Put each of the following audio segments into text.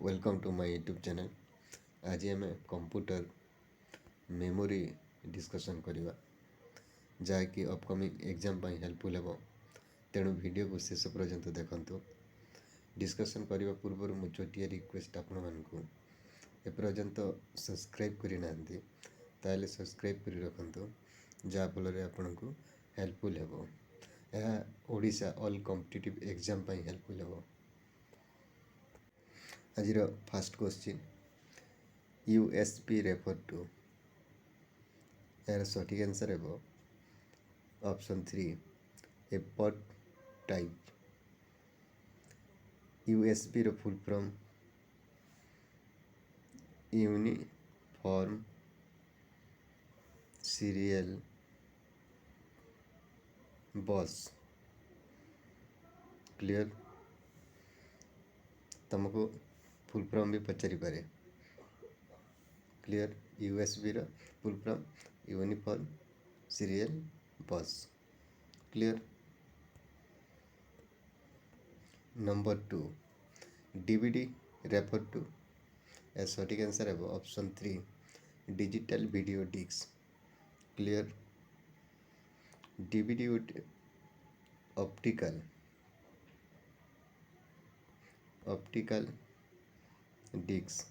Welcome to my YouTube channel. आज आम computer memory discussion करवा जहाँकि अपकमिंग एग्जाम हेल्पफुल हे। तेणु वीडियो को शेष पर्यंत देखंतु। डिस्कसन करने पूर्व मु छोटिया रिक्वेस्ट आपण मानकु एपर्यंत सब्सक्राइब करना ताले सब्सक्राइब कर रखंतु जहाँफल आपण को हेल्पफुल हे। यह Odisha all competitive exam helpful हे। आज first question USB refer to यार सठिक आंसर है option 3 a port type. USB रो फुल फॉर्म यूनिफॉर्म सीरियल बस। क्लियर? तुमको फुल फॉर्म भी पचारि पारे। क्लियर? यूएसबी रो फुल फॉर्म यूनिफॉर्म serial bus. Clear? Number 2 DVD refer to ए सठिक आंसर है option 3 digital video disc. Clear? DVD optical disc.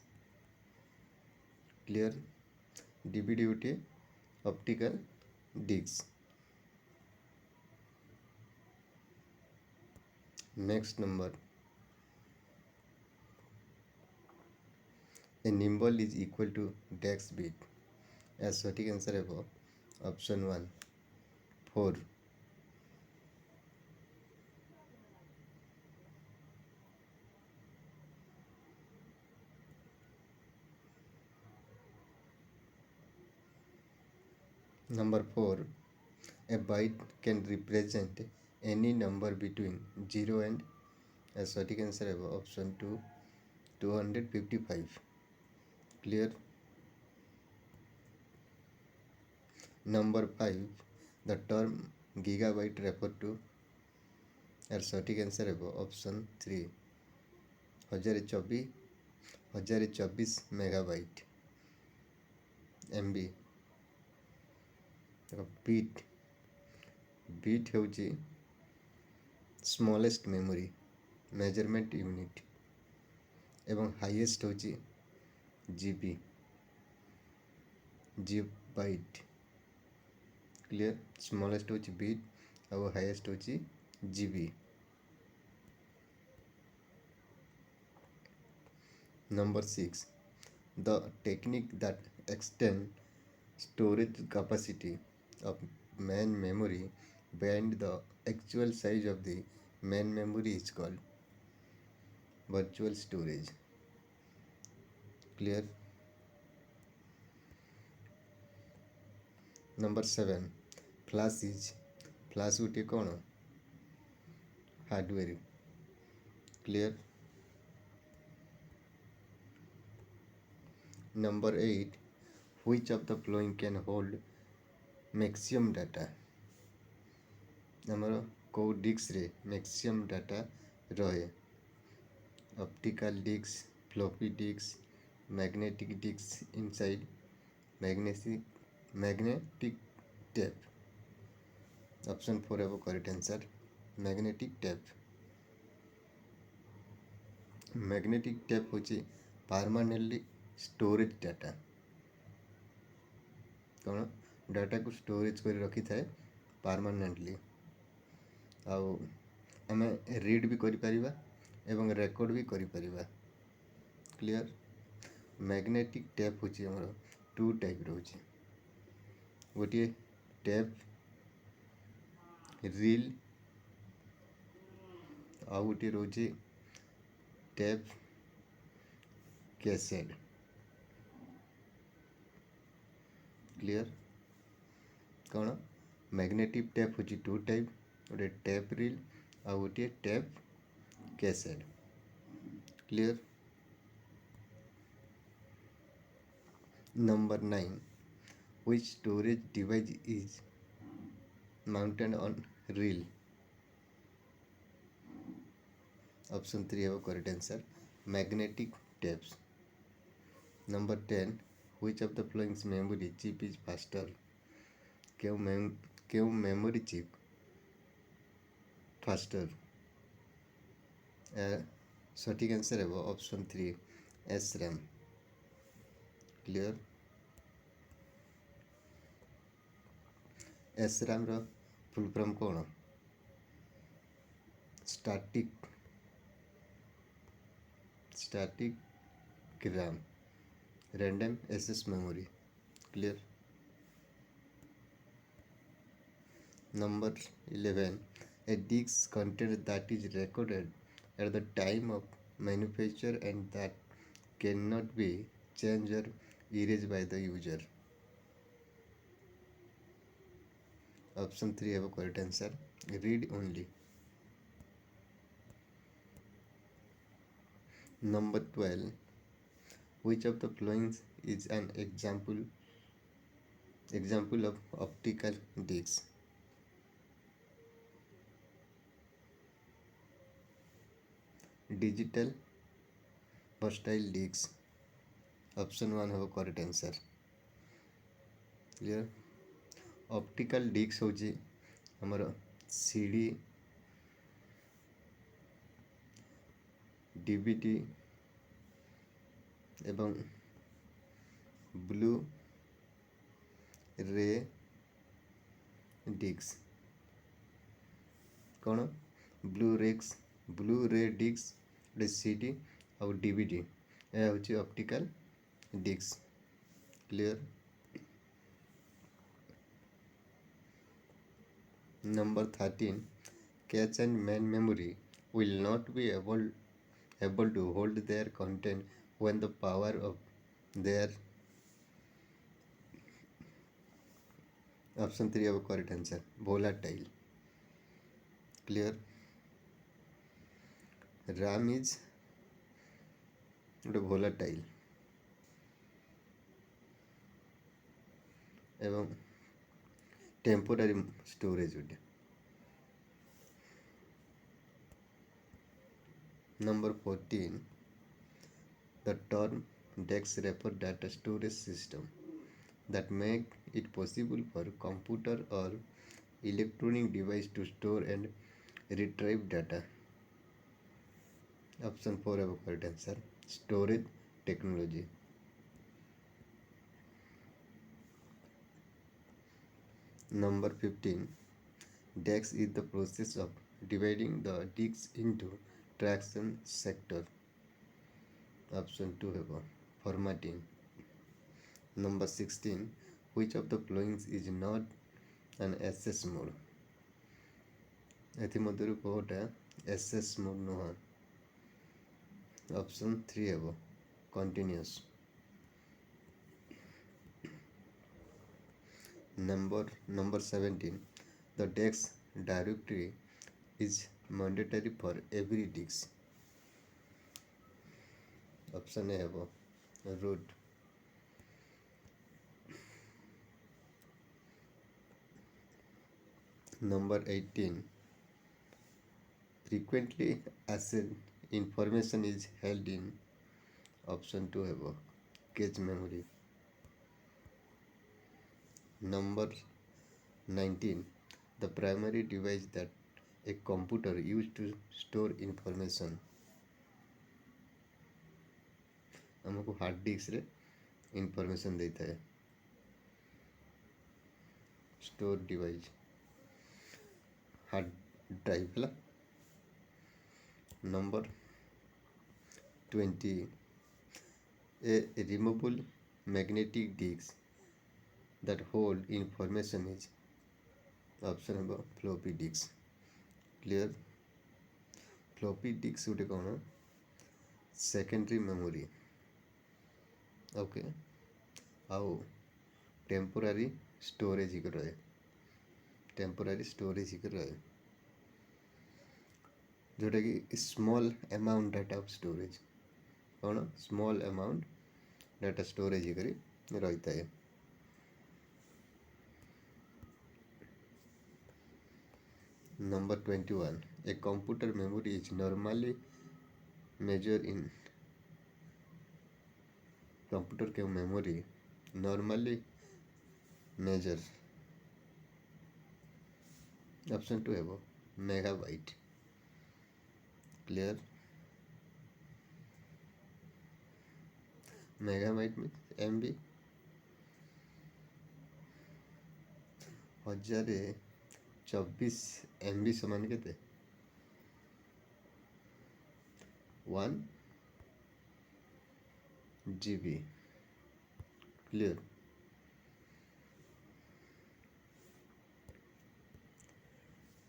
Clear? DVD गोटे optical disc. Next number a nibble is equal to डेक्स bit. ए सठिक answer है option 1 4। Number 4 a byte can represent any number between 0 and a सटीक answer है option 2 255। Clear? Number 5 the term gigabyte refer to यार सटीक answer है option 3 1024 megabyte MB. Bit bit हूँ स्मॉलेस्ट मेमोरी मेजरमेंट यूनिट एवं highest हूँ GB byte. Clear? Smallest हूँ bit और हाईएस्ट हूँ GB. Number 6 the technique that extend storage capacity of main memory beyond the actual size of the main memory is called virtual storage. Clear? Number 7 flash गोटे कौन hardware. Clear? Number 8 which of the following can hold maximum data। आमर कौ disc रे maximum data रहे optical disk floppy disk magnetic disk inside magnetic tape. Option 4 है correct answer magnetic tape. Magnetic tape होची permanently storage data कौन data को storage कर रखी थाए परमानेंटली आउ आम रीड भी करिपरिबा एवं रेकॉर्ड भी करिपरिबा। क्लियर? मैग्नेटिक टेप होची हमर 2 टाइप रोची गोटे टेप रील आउ गोटे रोची टेप कैसेट। क्लियर? कौन मैग्नेटिक टेप होची 2 टाइप गोटे टेप रील आ गोटे tape cassette. Clear? Number 9 which storage device is mounted on reel। Option 3 है correct answer magnetic tapes. Number 10, which of the following memory chip is faster? क्यों memory chip faster? सटीक answer है option 3 SRAM. Clear. SRAM रो full form कौन? Static RAM, random access memory. Clear. Number 11, a disk content that is recorded at the time of manufacture and that cannot be changed or erased by the user. Option 3 have a correct answer. Read only. Number 12, which of the following is an example of optical disc? Digital versatile disc. Option 1 have a correct answer. Clear. Optical disc होची हमर CD DVD एवं blu ray disc. कौन? Blu ray disc CD और DVD यह हूँ optical disc. Clear. Number 13, cache and main memory will not be able to hold their content when the power of their. Option 3 have a correct answer. Volatile. Clear. RAM is volatile एवं temporary storage गोटे. Number 14, the term DEX refer data storage system that make it possible for computer or electronic device to store and retrieve data. Option 4 have a correct answer. Storage technology. Number 15, DEX is the process of dividing the disks into tracks and sector. Option 2 have a formatting. Number 16, which of the following is not an SS mode? एथिमध्यरु कोटा SS mode नुह. Option 3 have continuous. Number 17, the DEX directory is mandatory for every disk. Option A have root. Number 18, frequently accessed information is held in. Option 2 have cache memory. Number 19, the primary device that a computer used to store information. हमको hard disk रे information देता है. Store device hard drive है. Number 20, a removable magnetic disk that hold information is. Option है floppy disk. Clear. floppy disk गोटे कौन? Secondary memory. Okay. आउ temporary storage ही रहे. टेम्पोरारी स्टोरेज ही रहे जोटा कि small amount data of storage. कौन? स्मॉल अमाउंट डाटा स्टोरेज ही करी रहता है. Number 21, a computer memory is normally measured in computer के मेमोरी नॉर्मली मेजर ऑप्शन 2 है मेगाबाइट क्लियर मेगाबाइट में MB 1024 MB समान केते 1 GB clear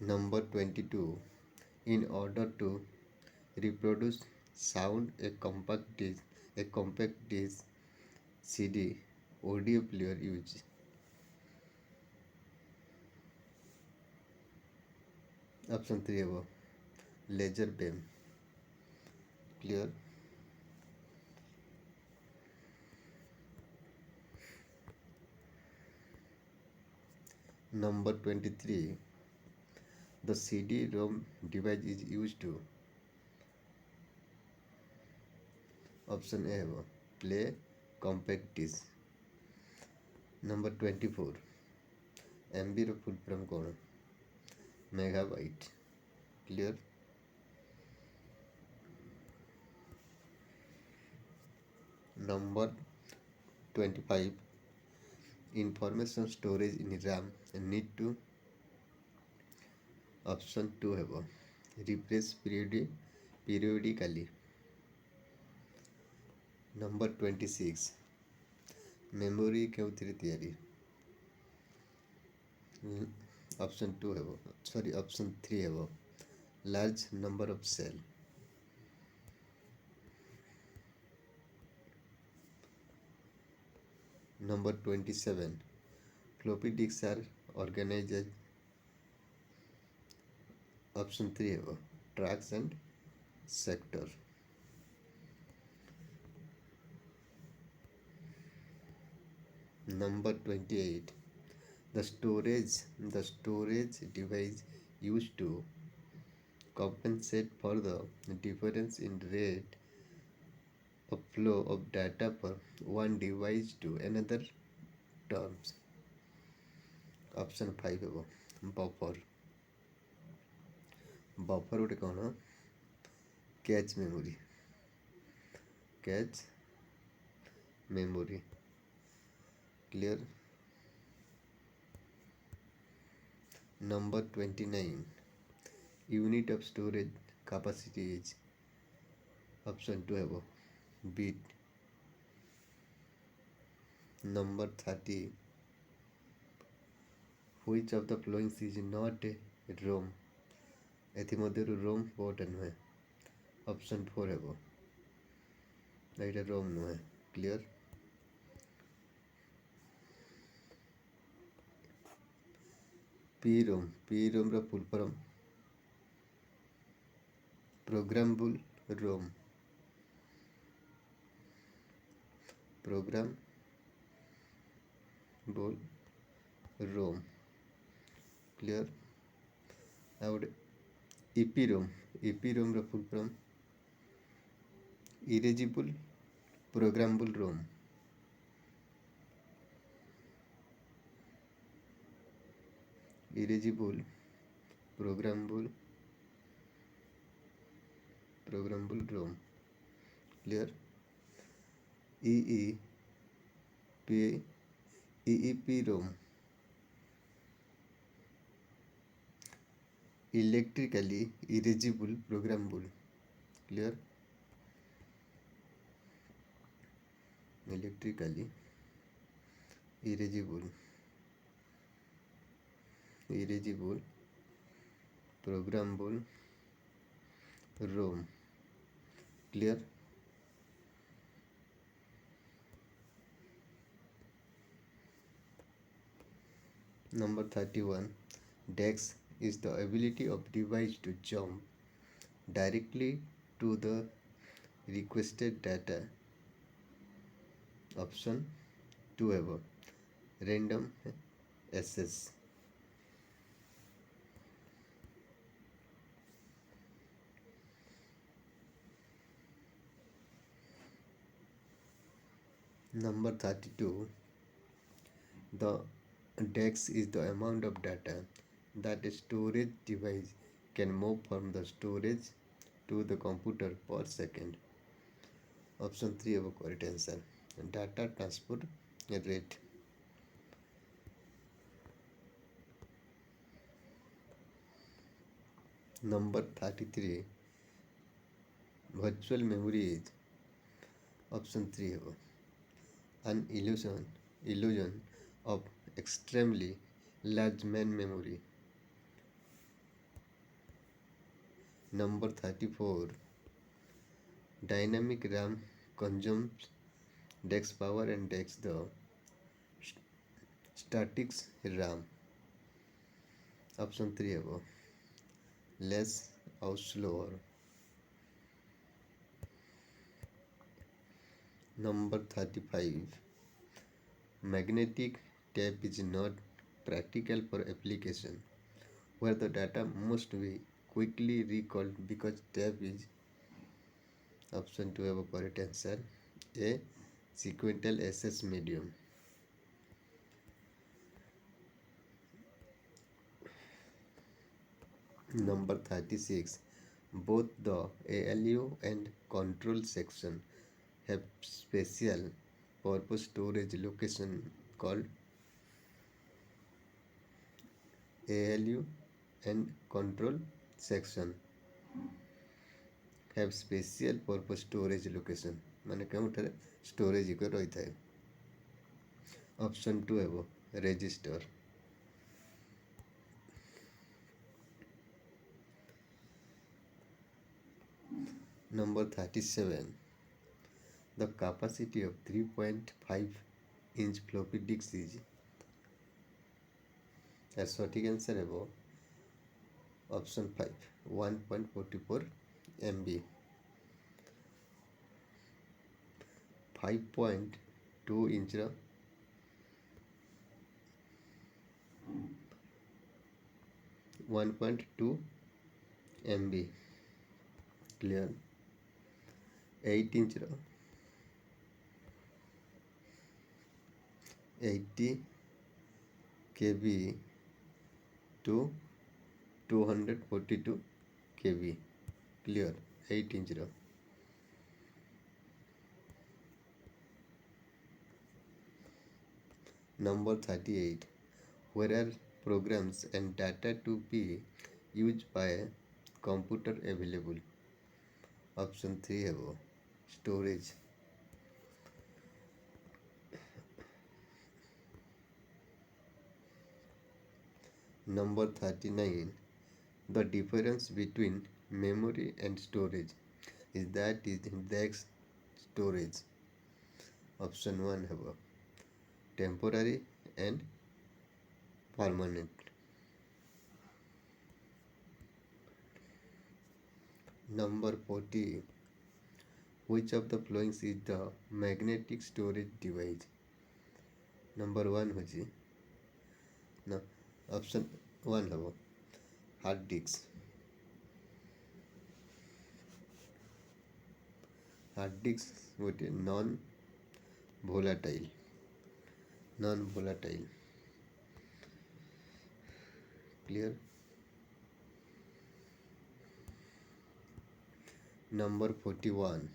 Number 22. In order to reproduce sound, a compact disc CD audio player use option 3 laser beam clear Number 23. The CD-ROM device is used to option A play compact disc. Number 24. MB row full form कौन megabyte clear Number 25. Information storage in RAM need to option 2 है refresh periodically. Number 26. Memory केउथिरे तैयारी option 2 है sorry option 3 है large number of cell Number 27. Floppy disks are organized as option 3 है tracks and sector. Number 28. The storage device used to compensate for the difference in rate of flow of data from one device to another terms. Option 5 है buffer गोटे कौन cache memory clear Number 29. Unit of storage capacity is option 2 है bit. Number 30. Which of the following is not a ROM? एथिमध्यरु रोम कोटे नुहे option 4 है एटा रोम नुहे clear P ROM रा full form programmable रोम clear out EPROM रा full form erasable programmable Rome erasable programmable Rome clear EEPROM electrically erasable programmable clear electrically erasable programmable Rome clear Number 31. DEX is the ability of device to jump directly to the requested data. Option 2 है random access. Number 32. The dex is the amount of data that a storage device can move from the storage to the computer per second. Option 3 have a correct answer. Data transfer rate. Number 33. Virtual memory is option 3 have an illusion of extremely large main memory. Number 34. Dynamic RAM consumes dex power and dex the static RAM. Option 3 above. Less or slower. Number 35. Magnetic tape is not practical for application where the data must be quickly recalled because tape is option 2 have a correct answer. A sequential SS medium. Number 36. Both the ALU and control section have special purpose storage location called ALU and control section have special purpose storage location माने केउठारे storage को रही थाए. Option 2 हेबो register. Number 37. The capacity of 3.5 inch floppy disk is a सटीक answer हेबो option 5 1.44 MB. 5.2 inch 1.2 MB. Clear. 8 inch 80 KB to 242 KB. Clear. 8 inch. Number 38. Where are programs and data to be used by a computer available? Option 3 have storage. Number 39. The difference between memory and storage is that is index storage. Option 1 have temporary and permanent. Number 40. Which of the following is the magnetic storage device? Number 1 होची ना option 1 हबो hard disk. Hard disk गोटे non volatile. Clear. Number 41.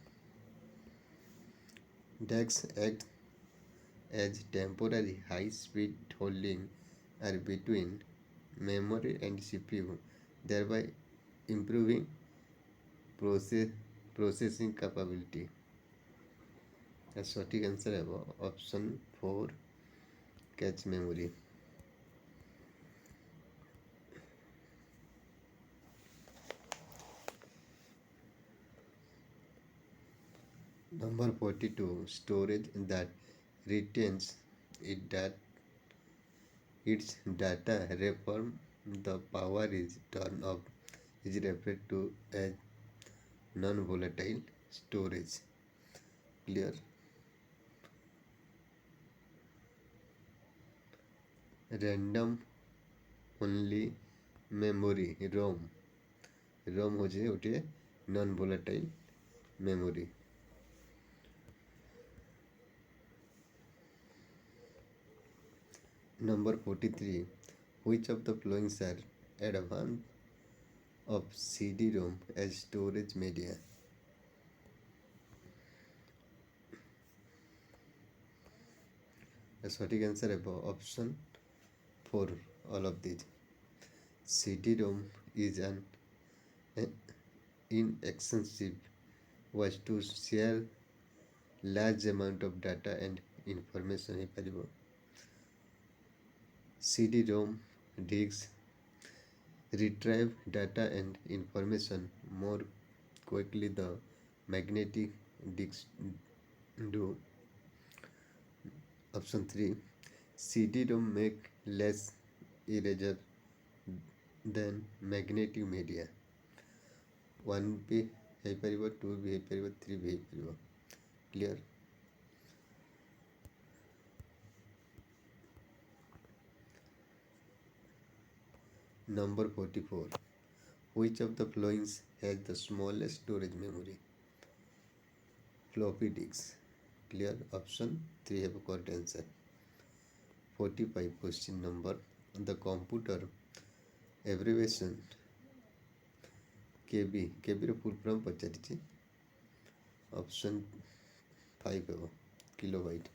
Decks act as temporary high-speed holding are between memory and CPU, thereby improving processing capability. A सटीक answer है option 4 cache memory. Number 42. Storage that retains its data from the power is turned off is referred to as non-volatile storage. Clear. Random only memory ROM होचे गोटे non volatile memory. Number 43. Which of the following are advanced of CD-ROM as storage media? The correct answer is option 4. All of these. CD-ROM is an inexpensive was to share large amount of data and information ହେଇପାରିବ. CD-ROM disks retrieve data and information more quickly than magnetic disks do. Option 3. CD-ROM make less erasure than magnetic media. 1 भी ହେଇପାରିବ, 2 भी ହେଇପାରିବ, 3 भी ହେଇପାରିବ. Clear? Number 44. Which of the following has the smallest storage memory? Floppy disk. Clear? Option 3 have a correct answer. 45. Question number. The computer abbreviation KB. KB ର full form ପଚାରିଛି. Option 5 ହେବ kilobyte.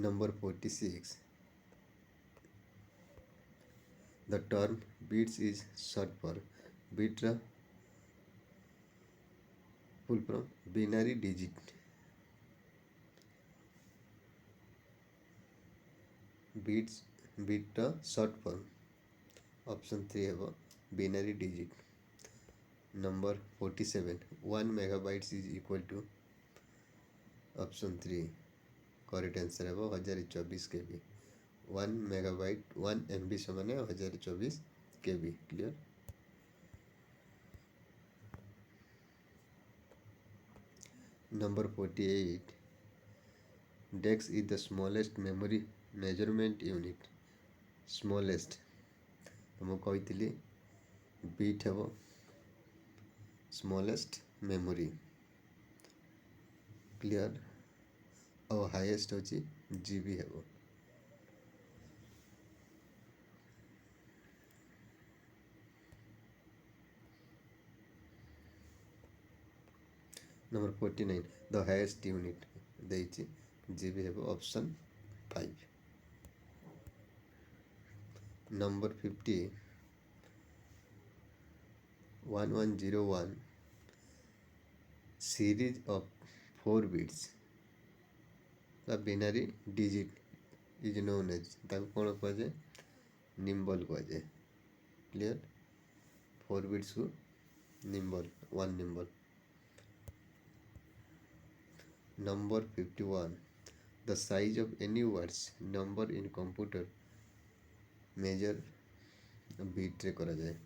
Number 46. The term bits is short for bit ra full form binary digit. Bits bit ra short form. Option 3 ହେବ binary digit. Number 47. 1 megabytes is equal to option 3. Correct answer ହେବ 1024 KB. 1 megabyte 1 MB ସମାନେ 1024 KB. Clear? Number 48. Dex is the smallest memory measurement unit. Smallest ତ ମୁଁ କହିଥିଲି bit ହେବ smallest memory. Clear? ଆଉ highest ହେଉଛି GB ହେବ. Number 49. The highest unit ଦେଇଛି GB ହେବ option 5. Number 50. 1101 series of 4 bits the binary digit is known as ତାକୁ କ'ଣ କୁହାଯାଏ? ନିମ୍ବଲ କୁହାଯାଏ. Clear? 4 bits କୁ ନିମ୍ବଲ 1 ନିମ୍ବଲ. Number 51. The size of any words number in computer measure bit ରେ କରାଯାଏ.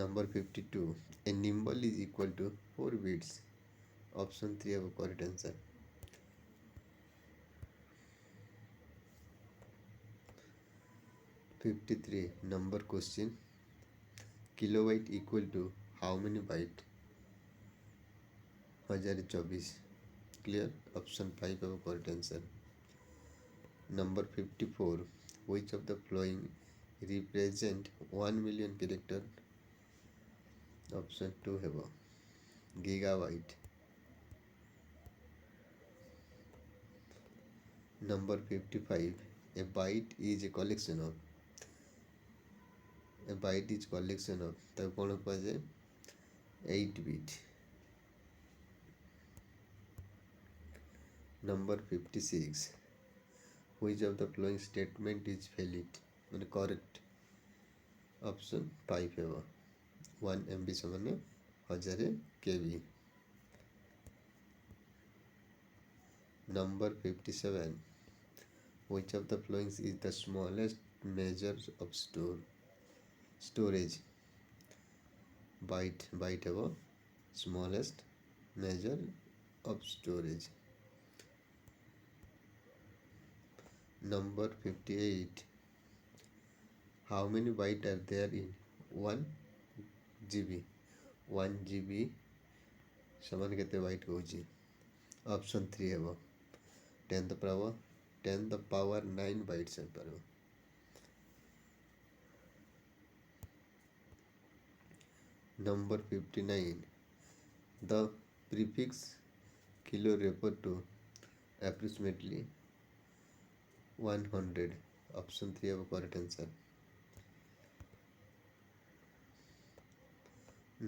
Number 52. A nimble is equal to 4 bits. Option 3 have a correct answer. (53) Number question. Kilobyte equal to how many byte? 1024. Clear? Option 5 have a correct answer. Number 54. Which of the following represent 1 million character? Option 2 ହେବ gigabyte. Number 55. A byte is a collection of ତାକୁ କ'ଣ କୁହାଯାଏ? 8 bit. Number 56. Which of the following statement is valid? ମାନେ correct? Option 5 ହେବ 1 MB ସମାନେ 1000 KB. Number 57. Which of the following is the smallest measure of storage? Byte ହେବ smallest measure of storage. Number 58. How many bytes are there in 1 GB? 1 GB ସମାନ କେତେ bite ହେଉଛି? Option 3 हेबो 10 the power 9 bytes हो पारो। Number 59 the prefix kilo refer to approximately 100 option 3 हेबो correct answer.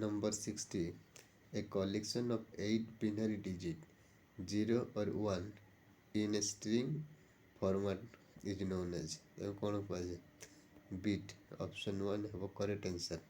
Number 60 a collection of 8 binary digit 0 or 1 in a string format is known as कौन कहुए bit option 1 हेबो correct answer.